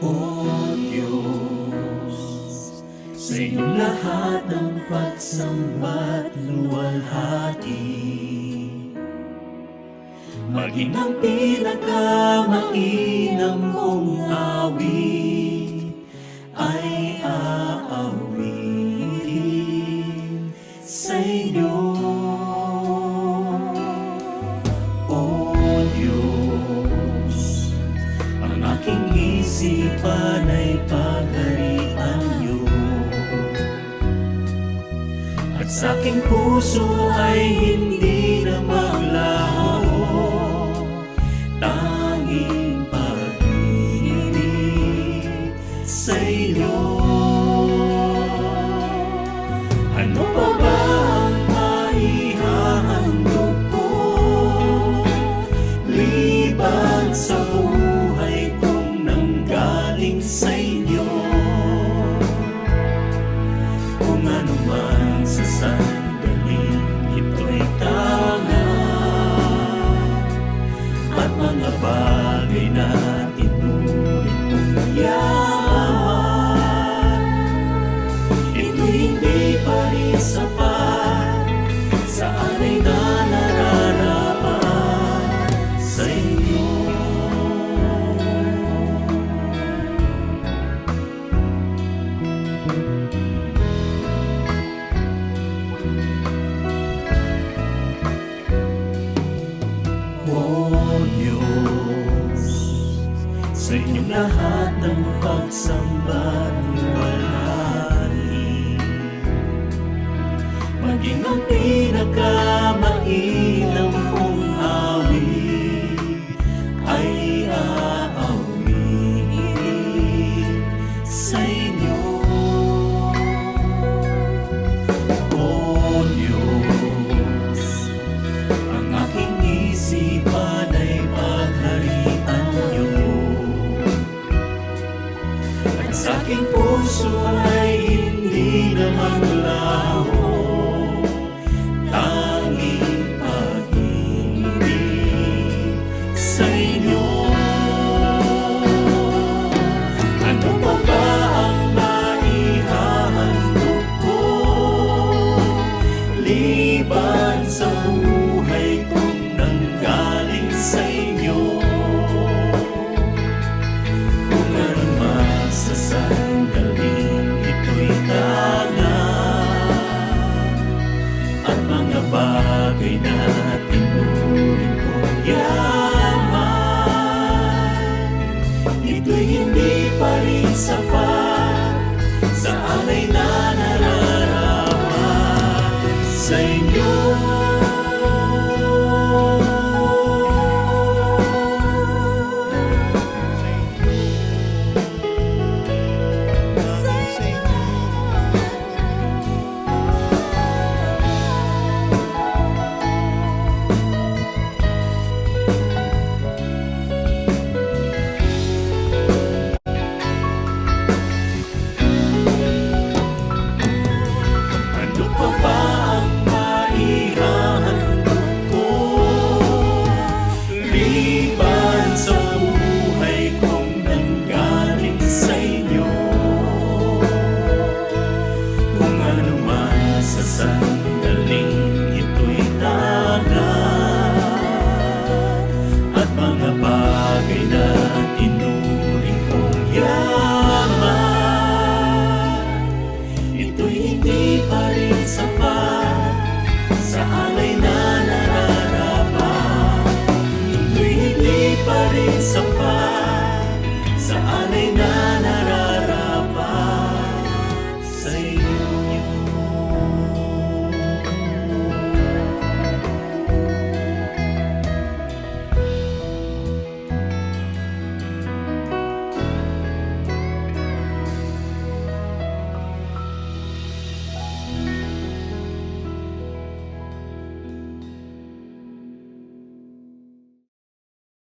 O Diyos, sa inyong lahat ng pagsamba't luwalhati, maging ang pinakamainam kong awit ay aawitin sa inyo. O Diyos, ang aking isipan ay pagharian niyo, at sa aking puso ay hindi na maglaho tanging pag-ibig sa iyo. Ano pa ba ang maihahandog ko liban sa buhay kong nanggaling sa inyo? Kung ano man sa sandaling ito'y tanga, at mga bagay na tinuring kong yaman, ito'y hindi pa rin sapat sa anay na nararapat sa inyo. O Diyos, sa inyong lahat ng pagsamba't luwalhati, maging ang pinakamainam kong awit ay aawitin sa inyo. O Diyos, ang aking isipan ay pagharian niyo, at sa aking puso ay hindi na maglaho tanging pag-ibig sa inyo. Ano pa ba ang maihahandog ko liban sa buhay kong nanggaling sa inyo? Kung ano man sa sandaling ito'y tanga, at mga bagay na tinuring kong yaman, ito'y hindi pa rin sapat sa alay na nararapat sa inyo. Ano pa ba ang maihahandog ko liban sa buhay kong nanggaling sa inyo? Kung ano man sa sandaling ito'y tanga, at mga bagay na tinuring kong yaman, ito'y hindi pa rin sapat sa alay na nararapat. Ito'y hindi pa rin sapat sa alay